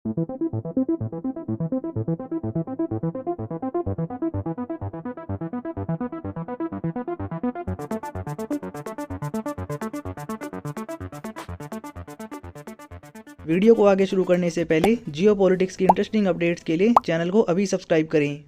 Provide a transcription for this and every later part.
Video को आगे शुरू करने से पहले जियो पॉलिटिक्स की इंटरेस्टिंग अपडेट्स के लिए चैनल को अभी सब्सक्राइब करें।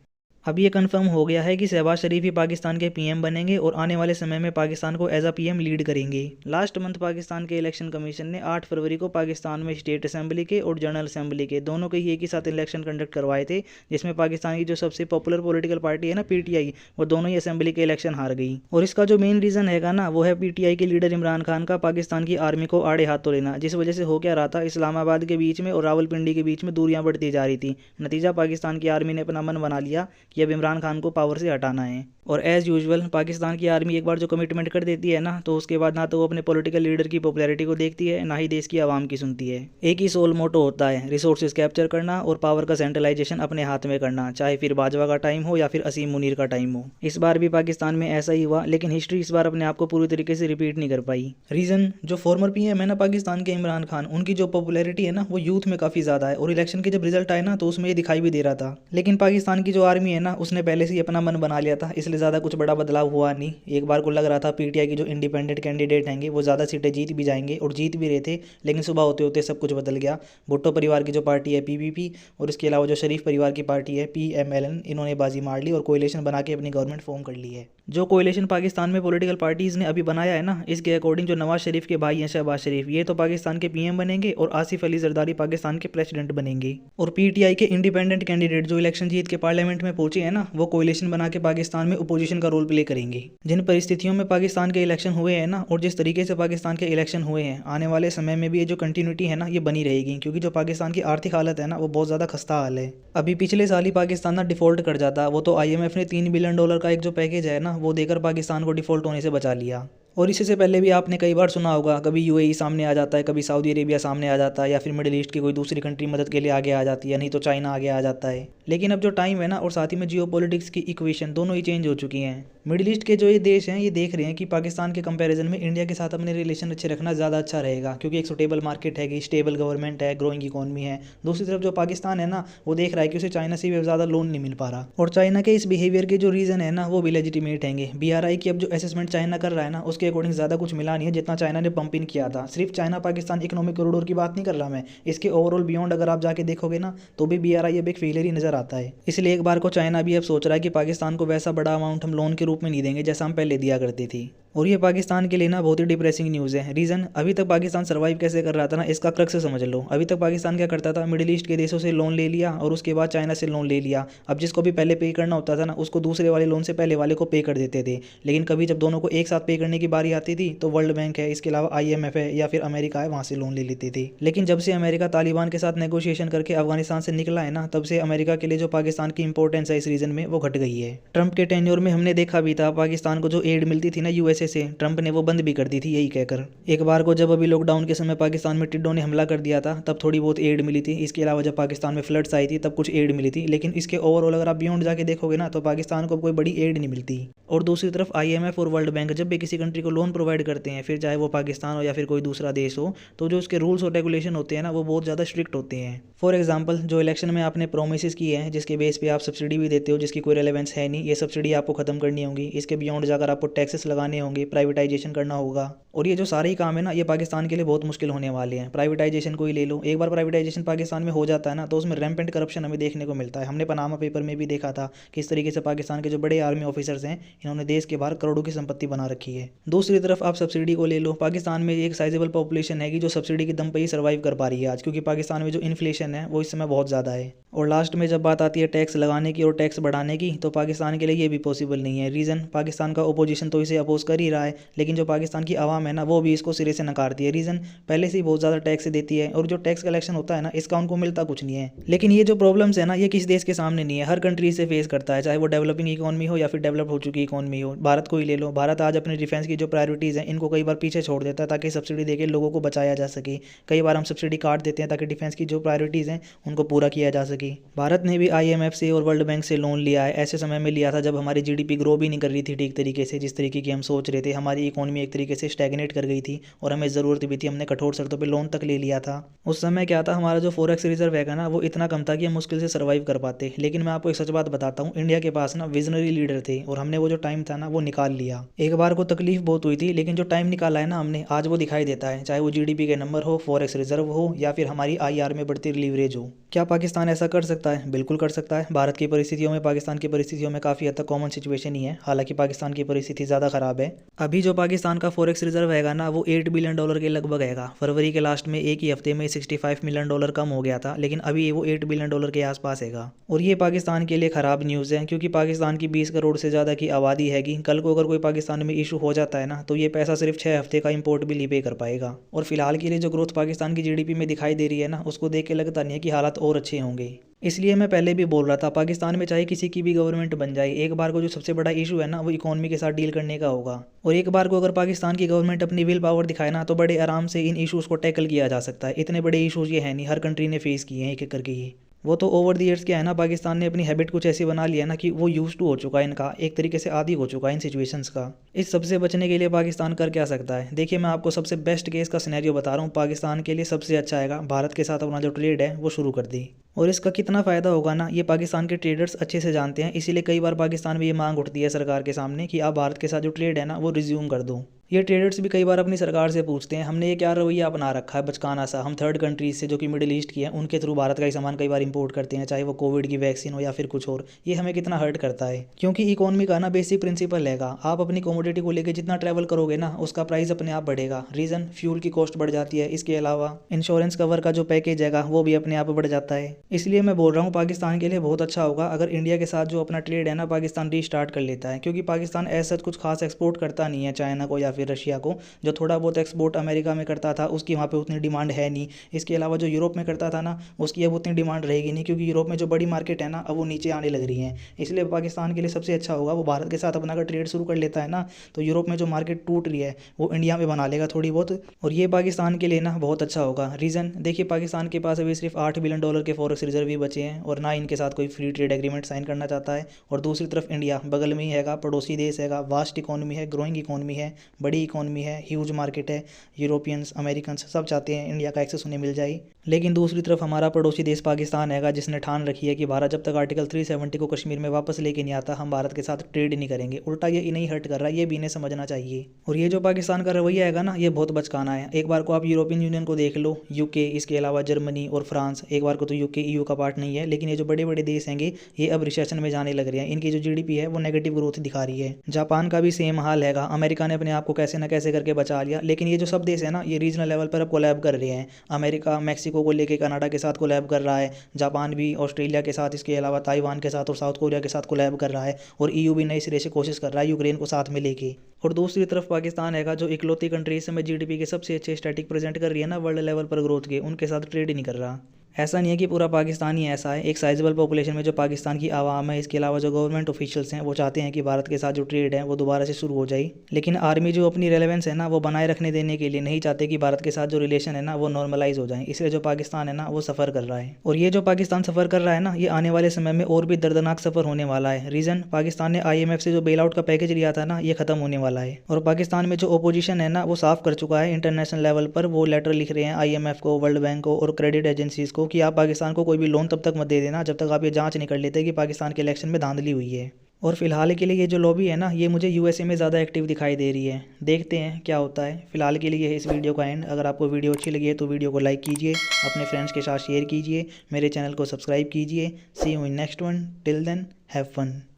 अब ये कंफर्म हो गया है कि शहबाज शरीफ ही पाकिस्तान के पीएम बनेंगे और आने वाले समय में पाकिस्तान को एज अ पीएम लीड करेंगे। लास्ट मंथ पाकिस्तान के इलेक्शन कमीशन ने 8 फरवरी को पाकिस्तान में स्टेट असेंबली के और जनरल असेंबली के दोनों के ही एक ही साथ इलेक्शन कंडक्ट करवाए थे, जिसमें पाकिस्तान की जो सबसे पॉपुलर पॉलिटिकल पार्टी है ना पीटीआई, वो दोनों ही असेंबली के इलेक्शन हार गई। और इसका जो मेन रीजन हैगा ना वो है पीटीआई के लीडर इमरान खान का पाकिस्तान की आर्मी को आड़े हाथों लेना, जिस वजह से हो क्या रहा था, इस्लामाबाद के बीच में और रावलपिंडी के बीच में दूरियां बढ़ती जा रही थी। नतीजा पाकिस्तान की आर्मी ने अपना मन बना लिया कि अब इमरान खान को पावर से हटाना है। और एज़ यूजुअल पाकिस्तान की आर्मी एक बार जो कमिटमेंट कर देती है ना, तो उसके बाद ना तो वो अपने पॉलिटिकल लीडर की पॉपुलैरिटी को देखती है, ना ही देश की आवाम की सुनती है। एक ही सोल मोटो होता है, रिसोर्सेज कैप्चर करना और पावर का सेंट्रलाइजेशन अपने हाथ में करना, चाहे फिर बाजवा का टाइम हो या फिर असीम मुनीर का टाइम हो। इस बार भी पाकिस्तान में ऐसा ही हुआ, लेकिन हिस्ट्री इस बार अपने आप को पूरी तरीके से रिपीट नहीं कर पाई। रीज़न, जो फॉर्मर पीएम है ना पाकिस्तान के इमरान खान, उनकी जो पॉपुलैरिटी है ना वो यूथ में काफ़ी ज़्यादा है और इलेक्शन के जब रिजल्ट आए ना तो उसमें ये दिखाई भी दे रहा था। लेकिन पाकिस्तान की जो आर्मी है ना उसने पहले से ही अपना मन बना लिया था, इसलिए ज़्यादा कुछ बड़ा बदलाव हुआ नहीं। एक बार को लग रहा था पीटीआई की जो इंडिपेंडेंट कैंडिडेट हैंगे वो ज़्यादा सीटें जीत भी जाएंगे और जीत भी रहे थे, लेकिन सुबह होते होते सब कुछ बदल गया। भुट्टो परिवार की जो पार्टी है पीपीपी और इसके अलावा जो शरीफ परिवार की पार्टी है पीएमएलएन, इन्होंने बाजी मार ली और कोalition बना के अपनी गवर्नमेंट फॉर्म कर ली है। जो कोalition पाकिस्तान में पॉलिटिकल पार्टीज़ ने अभी बनाया है ना, इसके अकॉर्डिंग जो नवाज शरीफ के भाई हैं शहबाज शरीफ, ये तो पाकिस्तान के पीएम बनेंगे और आसिफ अली जरदारी पाकिस्तान के प्रेसिडेंट बनेंगे। और पीटीआई के इंडिपेंडेंट कैंडिडेट जो इलेक्शन जीत के पार्लियामेंट में पहुंचे हैं ना, वो कोalition बना के पाकिस्तान में अपोजिशन का रोल प्ले करेंगे। जिन परिस्थितियों में पाकिस्तान के इलेक्शन हुए हैं ना और जिस तरीके से पाकिस्तान के इलेक्शन हुए हैं, आने वाले समय में भी ये जो कंटिन्यूटी है ना ये बनी रहेगी, क्योंकि जो पाकिस्तान की आर्थिक हालत है ना वो बहुत ज़्यादा खस्ता हाल है। अभी पिछले साल ही पाकिस्तान ना डिफॉल्ट कर जाता, वो तो आईएमएफ ने $3 बिलियन का एक जो पैकेज है ना वो देकर पाकिस्तान को डिफॉल्ट होने से बचा लिया। और इससे पहले भी आपने कई बार सुना होगा, कभी यूएई सामने आ जाता है, कभी सऊदी अरेबिया सामने आ जाता है, या फिर मिडिल ईस्ट की कोई दूसरी कंट्री मदद के लिए आगे आ जाती है, नहीं तो चाइना आगे आ जाता है। लेकिन अब जो टाइम है ना और साथ ही में जियो पॉलिटिक्स की इक्वेशन दोनों ही चेंज हो चुकी हैं। मिडिल ईस्ट के जो ये देश हैं ये देख रहे हैं कि पाकिस्तान के कंपैरिजन में इंडिया के साथ अपने रिलेशन अच्छे रखना ज़्यादा अच्छा रहेगा, क्योंकि एक स्टेबल मार्केट है, स्टेबल गवर्नमेंट है, ग्रोइंग इकोनॉमी है। दूसरी तरफ जो पाकिस्तान है ना वो देख रहा है कि उसे चाइना से भी ज़्यादा लोन नहीं मिल पा रहा, और चाइना के इस बिहेवियर के जो रीज़न है ना वो भी लेजिटिमेट हैंगे। बीआरआई की अब जो असेसमेंट चाइना कर रहा है ना उसके अकॉर्डिंग ज़्यादा कुछ मिला नहीं है जितना चाइना ने पंप इन किया था। सिर्फ चाइना पाकिस्तान इकोनॉमिक कॉरिडोर की बात नहीं कर रहा मैं, इसके ओवरऑल बियॉन्ड अगर आप जाके देखोगे ना तो भी बीआरआई अब एक फेलियर ही नजर आता है। इसलिए एक बार को चाइना भी अब सोच रहा है कि पाकिस्तान को वैसा बड़ा अमाउंट हम लोन के रूप में नहीं देंगे जैसा हम पहले दिया करते थे। और ये पाकिस्तान के लिए ना बहुत ही डिप्रेसिंग न्यूज़ है। रीज़न, अभी तक पाकिस्तान सर्वाइव कैसे कर रहा था ना इसका क्रक्स समझ लो। अभी तक पाकिस्तान क्या करता था, मिडिल ईस्ट के देशों से लोन ले लिया और उसके बाद चाइना से लोन ले लिया। अब जिसको भी पहले पे करना होता था ना उसको दूसरे वाले लोन से पहले वाले को पे कर देते थे। लेकिन कभी जब दोनों को एक साथ पे करने की बारी आती थी तो वर्ल्ड बैंक है, इसके अलावा आईएमएफ है या फिर अमेरिका है, वहाँ से लोन ले लेते थे। लेकिन जब से अमेरिका तालिबान के साथ नेगोशिएशन करके अफगानिस्तान से निकला है ना, तब से अमेरिका के लिए जो पाकिस्तान की इंपॉर्टेंस है इस रीजन में वो घट गई है। ट्रंप के टेन्योर में हमने देखा भी था, पाकिस्तान को जो एड मिलती थी ना यूएसए से, ट्रंप ने वो बंद भी कर दी थी यही कहकर। एक बार को जब अभी लॉकडाउन के समय पाकिस्तान में टिड्डों ने हमला कर दिया था तब थोड़ी बहुत एड मिली थी। इसके अलावा जब पाकिस्तान में फ्लड्स आई थी तब कुछ एड मिली थी, लेकिन इसके ओवरऑल अगर आप बियॉन्ड जाके देखोगे ना तो पाकिस्तान को कोई बड़ी एड नहीं मिलती। और दूसरी तरफ आईएमएफ और वर्ल्ड बैंक जब भी किसी कंट्री को लोन प्रोवाइड करते हैं, फिर चाहे वो पाकिस्तान हो या फिर कोई दूसरा देश हो, तो जो उसके रूल्स और रेगुलेशन होते हैं ना वो बहुत ज़्यादा स्ट्रिक्ट होते हैं। फॉर एग्जाम्पल, जो इलेक्शन में आपने प्रोमिस किए हैं जिसके बेस पे आप सब्सिडी भी देते हो जिसकी कोई रेलेवेंस है नहीं, ये सब्सिडी आपको खत्म करनी होगी। इसके बियॉन्ड जाकर आपको टैक्सेस लगाने होंगे, प्राइवेटाइजेशन करना होगा। और ये जो सारे ही काम है ना ये पाकिस्तान के लिए बहुत मुश्किल होने वाले हैं। प्राइवेटाइजेशन को ही ले लो, एक बार प्राइवेटाइजेशन पाकिस्तान में हो जाता है ना तो उसमें रैम्पेंट करप्शन हमें देखने को मिलता है। हमने पनामा पेपर में भी देखा था कि इस तरीके से पाकिस्तान के जो बड़े आर्मी ऑफिसर्स हैं इन्होंने देश के बाहर करोड़ों की संपत्ति बना रखी है। दूसरी तरफ आप सब्सिडी को ले लो, पाकिस्तान में एक साइजेबल पॉपुलेशन है कि जो सब्सिडी के दम पर ही सर्वाइव कर पा रही है आज, क्योंकि पाकिस्तान में जो इन्फ्लेशन है वो इस समय बहुत ज़्यादा है। और लास्ट में जब बात आती है टैक्स लगाने की और टैक्स बढ़ाने की, तो पाकिस्तान के लिए ये भी पॉसिबल नहीं है। रीज़न, पाकिस्तान का ओपोजिशन तो इसे अपोज कर ही रहा है, लेकिन जो पाकिस्तान की आवाम है ना वो भी इसको सिरे से नकारती है। रीज़न, पहले से ही बहुत ज़्यादा टैक्स देती है और जो टैक्स कलेक्शन होता है ना इसका उनको मिलता कुछ नहीं है। लेकिन ये जो प्रॉब्लम्स है ना ये किस देश के सामने नहीं है, हर कंट्री से फेस करता है, चाहे वो डेवलपिंग इकोनॉमी हो या फिर डेवलप हो चुकी इकोनॉमी हो। भारत को ही ले लो, भारत आज अपने डिफेंस की जो प्रायोरिटीज़ हैं इनको कई बार पीछे छोड़ देता है ताकि सब्सिडी देकर लोगों को बचाया जा सके। कई बार हम सब्सिडी काट देते हैं ताकि डिफेंस की जो प्रायोरिटीज़ हैं उनको पूरा किया जा सके। भारत ने भी आईएमएफ से और वर्ल्ड बैंक से लोन लिया है, ऐसे समय में लिया था जब हमारी जीडीपी ग्रो भी नहीं कर रही थी ठीक तरीके से जिस तरीके की हम सोच सोच रहे थे। हमारी इकोनॉमी एक तरीके से स्टैग्नेट कर गई थी और हमें ज़रूरत भी थी, हमने कठोर शर्तों पे लोन तक ले लिया था। उस समय क्या था, हमारा जो फॉरेक्स रिजर्व है ना वो इतना कम था कि हम मुश्किल से सर्वाइव कर पाते। लेकिन मैं आपको एक सच बात बताता हूँ, इंडिया के पास ना विजनरी लीडर थे और हमने वो जो टाइम था ना वो निकाल लिया। एक बार को तकलीफ बहुत हुई थी, लेकिन जो टाइम निकाला है ना हमने, आज वो दिखाई देता है। चाहे वो जीडीपी के नंबर हो, फॉरेक्स रिजर्व हो, या फिर हमारी आईआर में बढ़ती लीवरेज हो। क्या पाकिस्तान ऐसा कर सकता है? बिल्कुल कर सकता है। भारत की परिस्थितियों में, पाकिस्तान की परिस्थितियों में काफ़ी हद तक कॉमन सिचुएशन ही है। हालांकि पाकिस्तान की परिस्थिति ज़्यादा ख़राब है। अभी जो पाकिस्तान का फॉरेक्स रिजर्व हैगा ना वो $8 बिलियन के लगभग हैगा। फरवरी के लास्ट में एक ही हफ्ते में $65 मिलियन कम हो गया था, लेकिन अभी वो $8 बिलियन के आसपास हैगा। और ये पाकिस्तान के लिए ख़राब न्यूज़ है, क्योंकि पाकिस्तान की 20 करोड़ से ज़्यादा की आबादी हैगी। कल को अगर कोई पाकिस्तान में इशू हो जाता है ना तो ये पैसा सिर्फ 6 हफ्ते का इंपोर्ट बिल ही पे कर पाएगा। और फिलहाल के लिए जो ग्रोथ पाकिस्तान की जीडीपी में दिखाई दे रही है ना, उसको देख के लगता नहीं है कि हालात और अच्छे होंगे। इसलिए मैं पहले भी बोल रहा था, पाकिस्तान में चाहे किसी की भी गवर्नमेंट बन जाए, एक बार को जो सबसे बड़ा इशू है ना वो इकोनॉमी के साथ डील करने का होगा। और एक बार को अगर पाकिस्तान की गवर्नमेंट अपनी विल पावर दिखाए ना तो बड़े आराम से इन इशूज़ को टैकल किया जा सकता है। इतने बड़े इशूज़ ये हैं नहीं, हर कंट्री ने फेस किए हैं एक एक करके। ये वो तो ओवर द ईयर्स क्या है ना, पाकिस्तान ने अपनी हैबिट कुछ ऐसी बना लिया ना कि वो यूज टू हो चुका है इनका, एक तरीके से आदी हो चुका है इन सिचुएशंस का। इस सबसे बचने के लिए पाकिस्तान कर क्या सकता है? देखिए, मैं आपको सबसे बेस्ट केस का सिनेरियो बता रहा हूँ। पाकिस्तान के लिए सबसे अच्छा आएगा, भारत के साथ अपना जो ट्रेड है वो शुरू कर दी। और इसका कितना फ़ायदा होगा ना, ये पाकिस्तान के ट्रेडर्स अच्छे से जानते हैं। इसीलिए कई बार पाकिस्तान में ये मांग उठती है सरकार के सामने कि आप भारत के साथ जो ट्रेड है ना वो रिज्यूम कर दो। ये ट्रेडर्स भी कई बार अपनी सरकार से पूछते हैं, हमने ये क्या रवैया अपना रखा है बचकाना सा। हम थर्ड कंट्रीज से जो कि मिडिल ईस्ट की है उनके थ्रू भारत का ही सामान कई बार इंपोर्ट करते हैं, चाहे वो कोविड की वैक्सीन हो या फिर कुछ और। ये हमें कितना हर्ट करता है, क्योंकि इकोनॉमी का ना बेसिक प्रिंसिपल हैगा, आप अपनी कमोडिटी को लेकर जितना ट्रैवल करोगे ना उसका प्राइस अपने आप बढ़ेगा। रीज़न, फ्यूल की कॉस्ट बढ़ जाती है। इसके अलावा इंश्योरेंस कवर का जो पैकेज हैगा वो भी अपने आप बढ़ जाता है। इसलिए मैं बोल रहा हूँ पाकिस्तान के लिए बहुत अच्छा होगा अगर इंडिया के साथ जो अपना ट्रेड है ना पाकिस्तान रीस्टार्ट कर लेता है। क्योंकि पाकिस्तान ऐसा कुछ खास एक्सपोर्ट करता नहीं है चाइना को या फिर रशिया को। जो थोड़ा बहुत एक्सपोर्ट अमेरिका में करता था उसकी वहाँ पे उतनी डिमांड है नहीं। इसके अलावा जो यूरोप में करता था ना उसकी अब उतनी डिमांड रहेगी नहीं, क्योंकि यूरोप में जो बड़ी मार्केट है ना अब वो नीचे आने लग रही हैं। इसलिए पाकिस्तान के लिए सबसे अच्छा होगा वो भारत के साथ अपना अगर ट्रेड शुरू कर लेता है ना तो यूरोप में जो मार्केट टूट रही है वो इंडिया में बना लेगा थोड़ी बहुत। और ये पाकिस्तान के लिए ना बहुत अच्छा होगा। रीज़न देखिए, पाकिस्तान के पास अभी सिर्फ $8 बिलियन के फॉरेक्स रिजर्व ही बचे हैं और ना इनके साथ कोई फ्री ट्रेड एग्रीमेंट साइन करना चाहता है। और दूसरी तरफ इंडिया बगल में ही हैगा, पड़ोसी देश हैगा, वास्ट इकोनॉमी है, ग्रोइंग इकोनॉमी है, बड़ी इकोनॉमी है, ह्यूज मार्केट है। यूरोपियंस, अमेरिकन सब चाहते हैं इंडिया का एक्सेस उन्हें मिल जाए। लेकिन दूसरी तरफ हमारा पड़ोसी देश पाकिस्तान हैगा, जिसने ठान रखी है कि भारत जब तक आर्टिकल 370 को कश्मीर में वापस लेके नहीं आता हम भारत के साथ ट्रेड नहीं करेंगे। उल्टा ये इन्हें हर्ट कर रहा है, ये भी इन्हें समझना चाहिए। और ये जो पाकिस्तान का रवैया हैगा ना ये बहुत बचकाना है। एक बार को आप यूरोपियन यूनियन को देख लो, यूके, इसके अलावा जर्मनी और फ्रांस। एक बार को तो यूके ईयू का पार्ट नहीं है, लेकिन ये जो बड़े बड़े देश हैंगे ये अब रिसेशन में जाने लग रहे हैं। इनकी जो जीडीपी है वो नेगेटिव ग्रोथ दिखा रही है। जापान का भी सेम हाल हैगा। अमेरिका ने अपने आप को कैसे ना कैसे करके बचा लिया, लेकिन ये जो सब देश है ना ये रीजनल लेवल पर अब कोलैब कर रहे हैं। अमेरिका मैक्सिको को लेके कनाडा के साथ कोलैब कर रहा है, जापान भी ऑस्ट्रेलिया के साथ, इसके अलावा ताइवान के साथ और साउथ कोरिया के साथ कोलैब कर रहा है। और ईयू भी नए सिरे से कोशिश कर रहा है यूक्रेन को साथ में लेके। और दूसरी तरफ पाकिस्तान हैगा जो इकलौती कंट्री इस समय जीडीपी के सबसे अच्छे स्टैटिक प्रेजेंट कर रही है ना वर्ल्ड लेवल पर ग्रोथ के, उनके साथ ट्रेड ही नहीं कर रहा। ऐसा नहीं है कि पूरा पाकिस्तान ही ऐसा है, एक साइजेबल पॉपुलेशन में जो पाकिस्तान की आवाम है, इसके अलावा जो गवर्नमेंट ऑफिशियल्स हैं वो चाहते हैं कि भारत के साथ जो ट्रेड है वो दोबारा से शुरू हो जाए। लेकिन आर्मी जो अपनी रेलेवेंस है ना वो बनाए रखने देने के लिए नहीं चाहते कि भारत के साथ जो रिलेशन है ना वो नॉर्मलाइज हो जाए। इसलिए जो पाकिस्तान है ना वो सफ़र कर रहा है। और ये जो पाकिस्तान सफ़र कर रहा है ना ये आने वाले समय में और भी दर्दनाक सफ़र होने वाला है। रीज़न, पाकिस्तान ने IMF से जो बेल आउट का पैकेज लिया था ना ये खत्म होने वाला है। और पाकिस्तान में जो अपोजिशन है ना वो साफ कर चुका है इंटरनेशनल लेवल पर। वो लेटर लिख रहे हैं IMF को, वर्ल्ड बैंक को और क्रेडिट एजेंसीज को कि आप पाकिस्तान को कोई भी लोन तब तक मत दे देना जब तक आप ये जांच नहीं कर लेते कि पाकिस्तान के इलेक्शन में धांधली हुई है। और फिलहाल के लिए ये जो लॉबी है ना ये मुझे USA में ज़्यादा एक्टिव दिखाई दे रही है। देखते हैं क्या होता है। फिलहाल के लिए इस वीडियो का एंड। अगर आपको वीडियो अच्छी लगी है तो वीडियो को लाइक कीजिए, अपने फ्रेंड्स के साथ शेयर कीजिए, मेरे चैनल को सब्सक्राइब कीजिए। See you in next one, till then have fun.